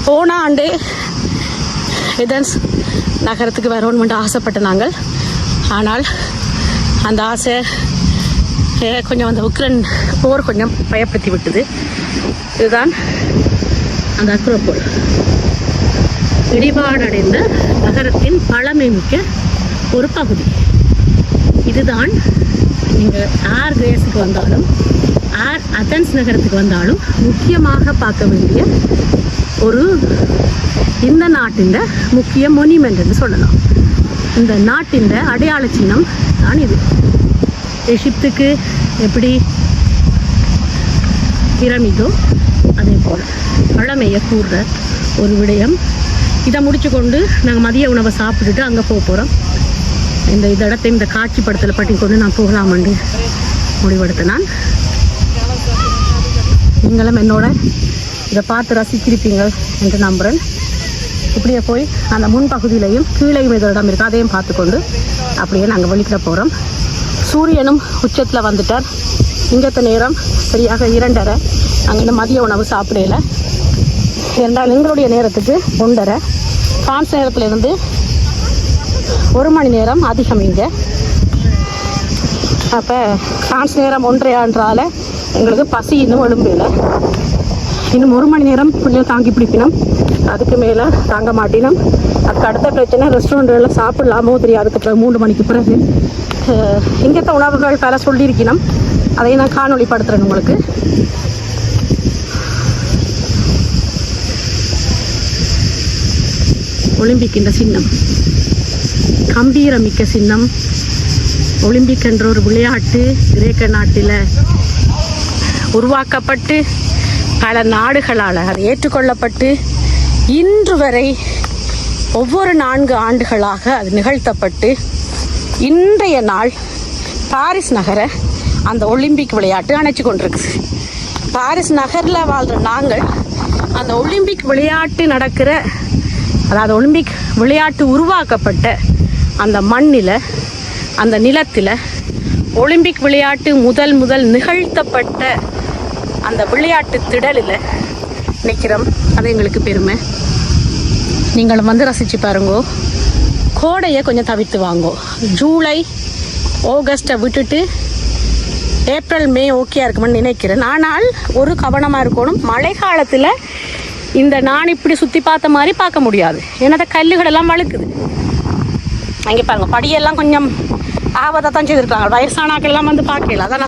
போன ஆண்டு ஏதென்ஸ் நகரத்துக்கு வரணும்னு ஆசைப்பட்ட நாங்கள். ஆனால் அந்த ஆசை கொஞ்சம் அந்த உக்ரைன் போர் கொஞ்சம் பயப்படுத்தி விட்டது. இதுதான் அந்த அக்ரோபோல், இடிபாடடைந்த நகரத்தின் பழமை மிக்க ஒரு பகுதி. இதுதான் நீங்கள் ஆர் கிரேஸுக்கு வந்தாலும் ஆர் அத்தன்ஸ் நகரத்துக்கு வந்தாலும் முக்கியமாக பார்க்க வேண்டிய ஒரு இந்த நாட்டின் முக்கிய மொனிமெண்ட் என்று சொல்லலாம். இந்த நாட்டின் அடையாள சின்னம் தான் இது. எகிப்துக்கு எப்படி பிரமிதோ அதே போல் பழமையை கூறுற ஒரு விடயம். இதை முடிச்சு கொண்டு நாங்கள் மதிய உணவை சாப்பிட்டுட்டு அங்கே போக போகிறோம். இந்த இடத்தை இந்த காட்சிப்படுத்தலை பற்றி கொண்டு நான் போகலாமண்டு முடிவெடுத்தேன். நீங்களும் என்னோட இதை பார்த்து ரசிச்சிருப்பீங்க என்று நம்புகிறேன். இப்படியே போய் அந்த முன்பகுதியிலையும் கீழையும் ஏதோ இடம் இருக்குது, அதையும் பார்த்துக்கொண்டு அப்படியே நாங்கள் வெளிக்கிட போகிறோம். சூரியனும் உச்சத்தில் வந்துட்டார். இங்கத்த நேரம் சரியாக 2:30. நாங்கள் இந்த மதிய உணவு சாப்பிடல. இரண்டால் எங்களுடைய நேரத்துக்கு 1:30. ஃப்ரான்ஸ் நேரத்திலிருந்து 1 மணி நேரம் அதிகம் இங்கே. அப்போ ஃப்ரான்ஸ் நேரம் 1:30 எங்களுக்கு பசி இன்னும் எழும்பல. இன்னும் 1 மணி நேரம் கொஞ்சம் தாங்கி பிடிக்கணும், அதுக்கு மேலே தாங்க மாட்டினோம். அதுக்கு அடுத்த பிரச்சனை ரெஸ்டாரண்ட்டில் சாப்பிடலாமோ தெரியாது. அதுக்கு 3 மணிக்கு பிறகு இங்கத்த உணவுகள் பல சொல்லியிருக்கணும், அதையும் நான் காணொளிப்படுத்துகிறேன் உங்களுக்கு. ஒலிம்பிக் என்ற சின்னம் கம்பீரமிக்க சின்னம். ஒலிம்பிக் என்ற ஒரு விளையாட்டு கிரேக்க நாட்டில் உருவாக்கப்பட்டு பல நாடுகளால் அது ஏற்றுக்கொள்ளப்பட்டு இன்று வரை ஒவ்வொரு 4 ஆண்டுகளாக அது நிகழ்த்தப்பட்டு இன்றைய நாள் பாரிஸ் நகர அந்த ஒலிம்பிக் விளையாட்டு அணைச்சி கொண்டிருக்குது. பாரிஸ் நகரில் வாழ்கிற நாங்கள் அந்த ஒலிம்பிக் விளையாட்டு நடக்கிற, அதாவது ஒலிம்பிக் விளையாட்டு உருவாக்கப்பட்ட அந்த மண்ணில், அந்த நிலத்தில் ஒலிம்பிக் விளையாட்டு முதல் நிகழ்த்தப்பட்ட அந்த விளையாட்டு திடலில் நிற்கிறோம். அது எங்களுக்கு பெருமை. நீங்களும் வந்து ரசித்து பாருங்கோ. கோடையை கொஞ்சம் தவிர்த்து வாங்கோ. ஜூலை ஆகஸ்ட்டை விட்டுட்டு ஏப்ரல் மே ஓகே இருக்குமென்னு நினைக்கிறேன். ஆனால் ஒரு கவனமாக இருக்கணும். மழை காலத்தில் இந்த நான் இப்படி சுற்றி பார்த்த மாதிரி பார்க்க முடியாது. ஏன்னா அந்த கல்லுகளெல்லாம் வழுக்குது. அங்கே பாருங்கள், படியெல்லாம் கொஞ்சம் ஆபத்தாக தான் செய்திருக்காங்க. வயசானாக்கள் எல்லாம் வந்து பார்க்கல. அதான்